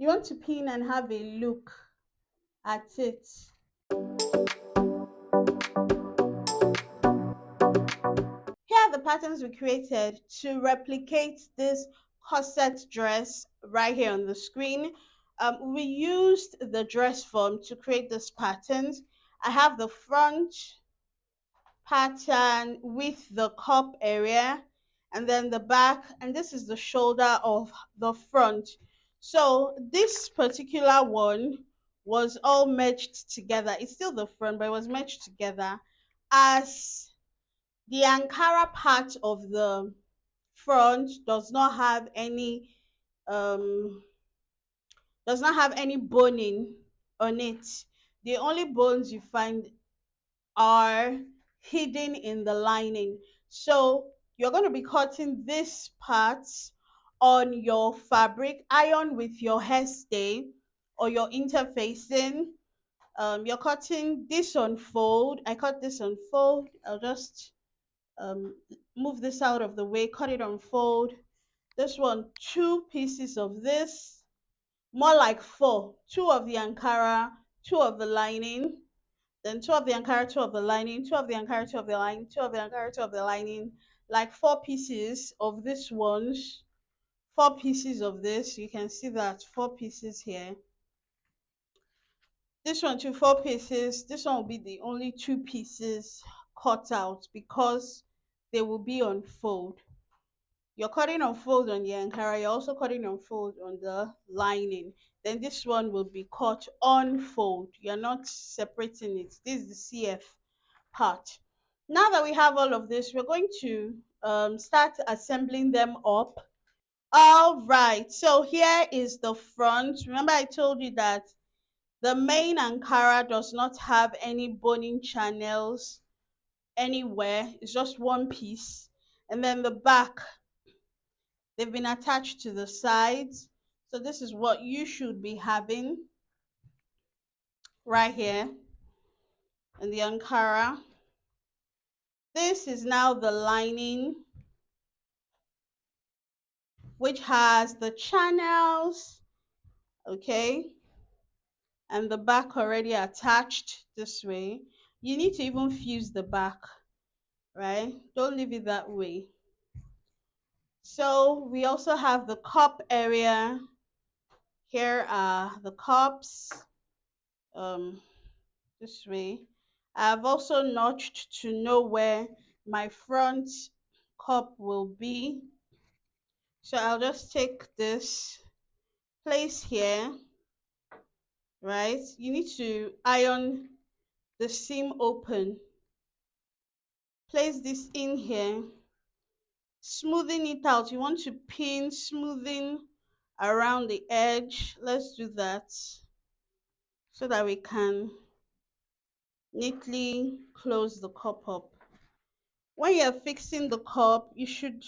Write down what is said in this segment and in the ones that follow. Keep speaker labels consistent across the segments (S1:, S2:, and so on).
S1: You want to pin and have a look at it. Here are the patterns we created to replicate this corset dress right here on the screen. We used the dress form to create these patterns. I have the front pattern with the cup area, and then the back, and this is the shoulder of the front. So this particular one was all merged together. It's still the front, but it was merged together as the Ankara part of the front um does not have any boning on it. The only bones you find are hidden in the lining. So you're going to be cutting this part on your fabric iron with your hairstay or your interfacing. You're cutting this on fold. I cut this on fold. I'll just um, move this out of the way, cut it on fold. This one, two pieces of this, more like four, two of the Ankara, two of the lining, then two of the Ankara, two of the lining, two of the Ankara, two of the lining, two of the Ankara, two of the lining, like four pieces of this ones, four pieces of this. You can see that four pieces here. This one two, four pieces. This one will be the only two pieces cut out because they will be on fold. You're cutting on fold on the Ankara, you're also cutting on fold on the lining. Then this one will be cut on fold. You're not separating it. This is the CF part. Now that we have all of this, we're going to start assembling them up. All right, so here is the front. Remember, I told you that the main Ankara does not have any boning channels anywhere, it's just one piece. And then the back, they've been attached to the sides. So, this is what you should be having right here in the Ankara. This is now the lining, which has the channels, okay, and the back already attached this way. You need to even fuse the back, right? Don't leave it that way. So we also have the cup area. Here are the cups, um, this way. I've also notched to know where my front cup will be. So I'll just take this place here, right? You need to iron the seam open. Place this in here, smoothing it out. You want to pin smoothing around the edge. Let's do that so that we can neatly close the cup up. When you're fixing the cup, you should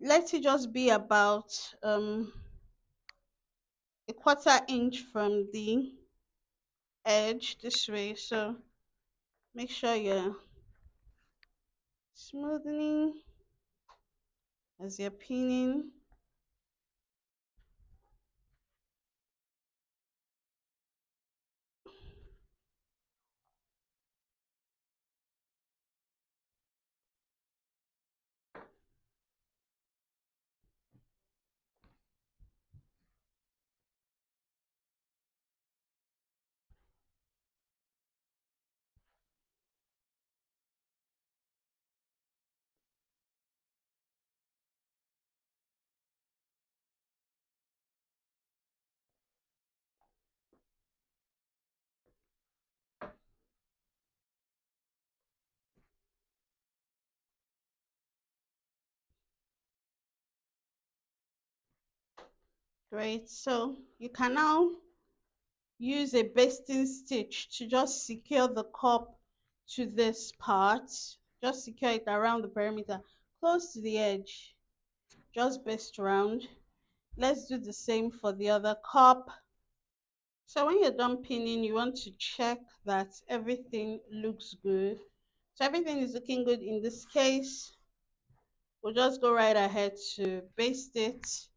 S1: let it just be about a quarter inch from the edge this way. So make sure you're smoothing as you're pinning. Great. So you can now use a basting stitch to just secure the cup to this part. Just secure it around the perimeter, close to the edge. Just baste around. Let's do the same for the other cup. So when you're done pinning, you want to check that everything looks good. So everything is looking good in this case. We'll just go right ahead to baste it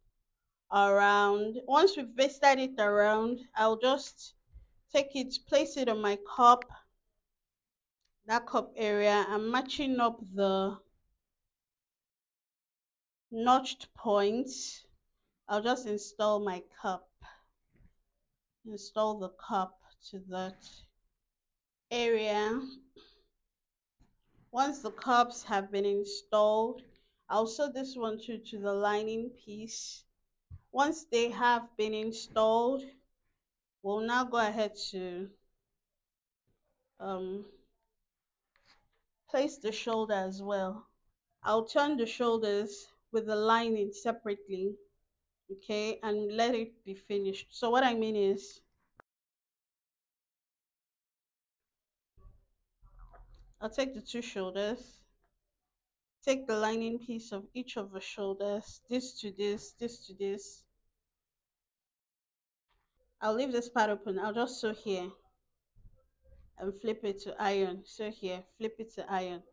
S1: around. Once we've pasted it around, I'll just take it, place it on my cup, that cup area. I'm matching up the notched points. I'll just install the cup to that area. Once the cups have been installed, I'll sew this one too to the lining piece. Once they have been installed, we'll now go ahead to um, place the shoulder as well. I'll turn the shoulders with the lining separately, okay, and let it be finished. So what I mean is, I'll take the two shoulders, take the lining piece of each of the shoulders, this to this, this to this. I'll leave this part open. I'll just sew here and flip it to iron. Sew here, flip it to iron.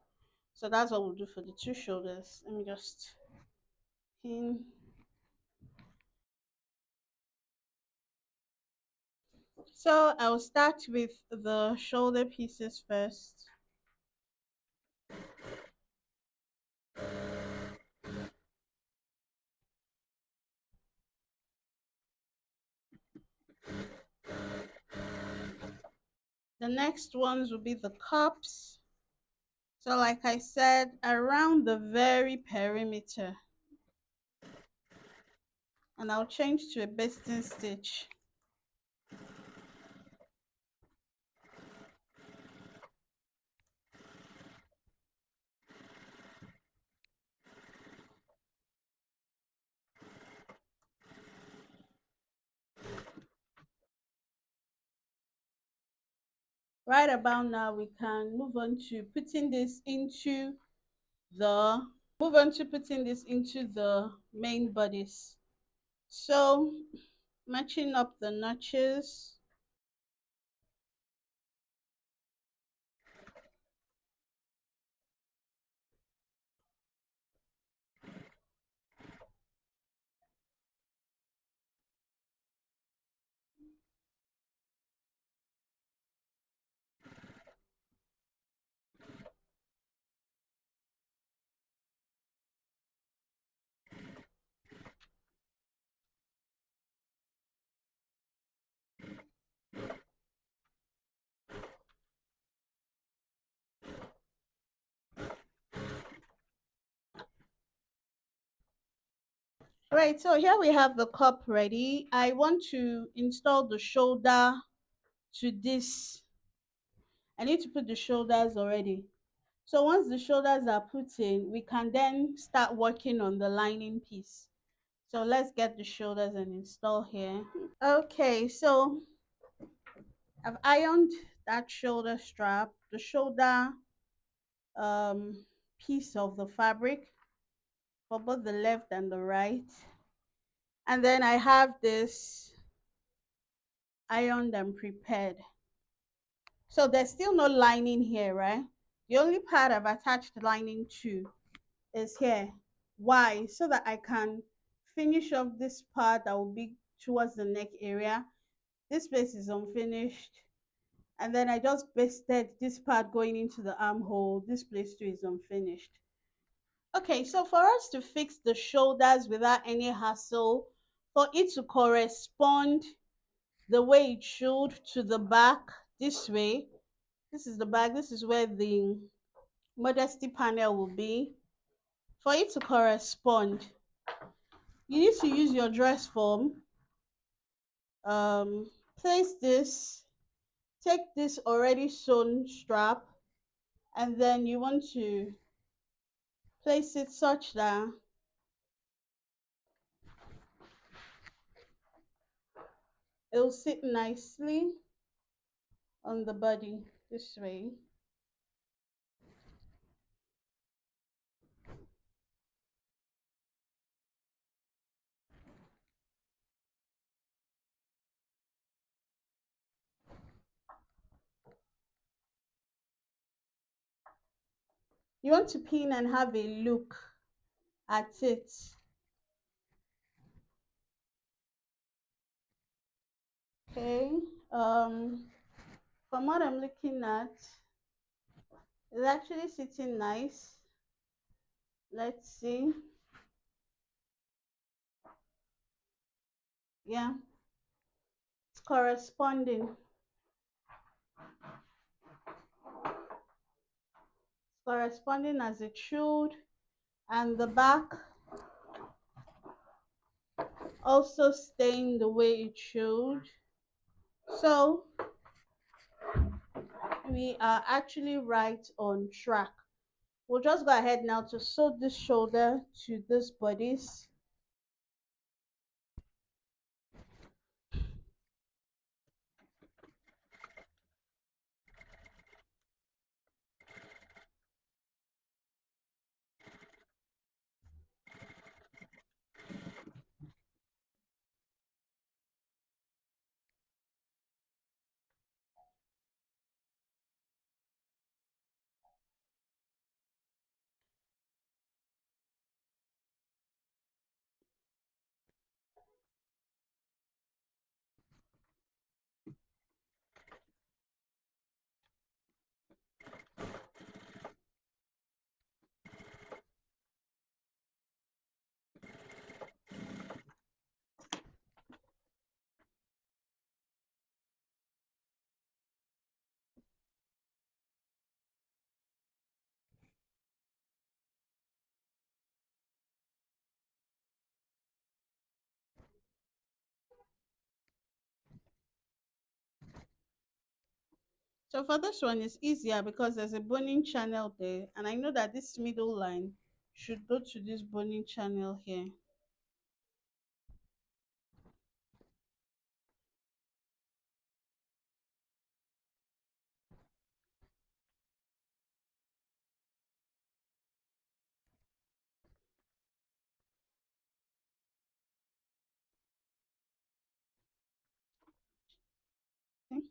S1: So that's what we'll do for the two shoulders. Let me just pin. So I'll start with the shoulder pieces first. The next ones will be the cups. So like I said, around the very perimeter. And I'll change to a basting stitch. Right about now, we can the move on to putting this into the main bodice. So matching up the notches. Right, so here we have the cup ready. I want to install the shoulder to this. I need to put the shoulders already. So once the shoulders are put in, we can then start working on the lining piece. So let's get the shoulders and install here. Okay, so I've ironed that shoulder strap, the shoulder piece of the fabric for both the left and the right. And then I have this ironed and prepared. So there's still no lining here, right? The only part I've attached lining to is here. Why? So that I can finish off this part that will be towards the neck area. This place is unfinished. And then I just basted this part going into the armhole. This place too is unfinished. Okay, so for us to fix the shoulders without any hassle, for it to correspond the way it should to the back, this way, this is the back, this is where the modesty panel will be. For it to correspond, you need to use your dress form. Place this, take this already sewn strap, and then you want to place it such that it will sit nicely on the body this way. You want to pin and have a look at it. Okay. Um, from what I'm looking at, it's actually sitting nice. Let's see. Yeah, it's corresponding as it should, and the back also staying the way it should. So we are actually right on track. We'll just go ahead now to sew this shoulder to this bodice. So for this one, it's easier because there's a boning channel there, and I know that this middle line should go to this boning channel here. Okay.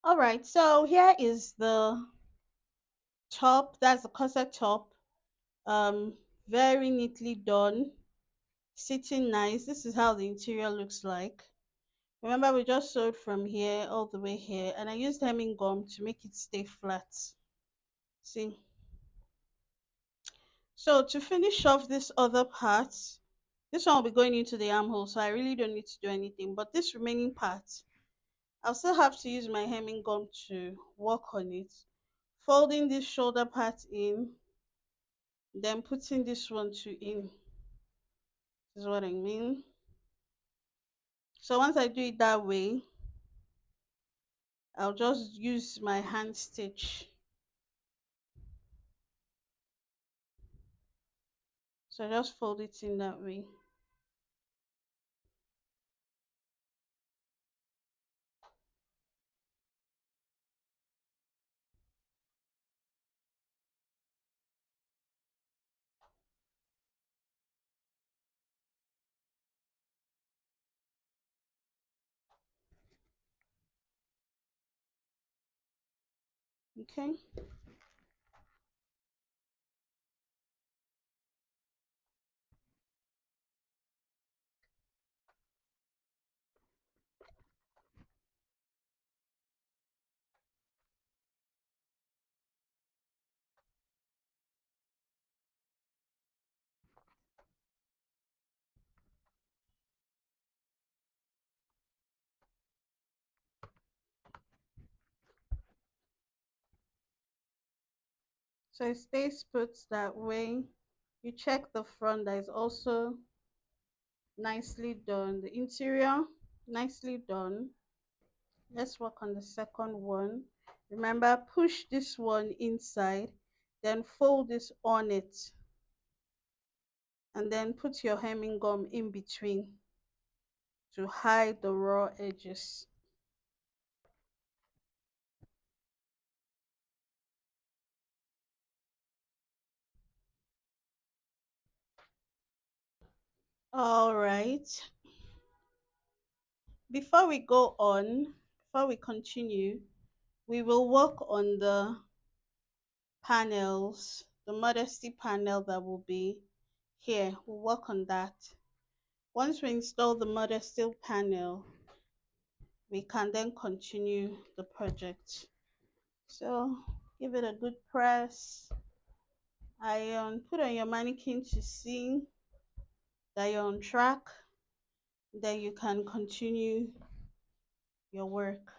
S1: All right, so here is the top. That's the corset top. Um, very neatly done, sitting nice. This is how the interior looks like. Remember, we just sewed from here all the way here, and I used hemming gum to make it stay flat. See? So to finish off this other part, this one will be going into the armhole, so I really don't need to do anything. But this remaining part, I'll still have to use my hemming gum to work on it. Folding this shoulder part in, then putting this one to in, is what I mean. So once I do it that way, I'll just use my hand stitch. So just fold it in that way. Okay. So it stays put that way. You check the front that is also nicely done. The interior, nicely done. Let's work on the second one. Remember, push this one inside, then fold this on it, and then put your hemming gum in between to hide the raw edges. All right. Before we go on, before we continue, we will work on the panels, the modesty panel that will be here. We'll work on that. Once we install the modesty panel, we can then continue the project. So give it a good press. Iron, put on your mannequin to see that you're on track. Then you can continue your work.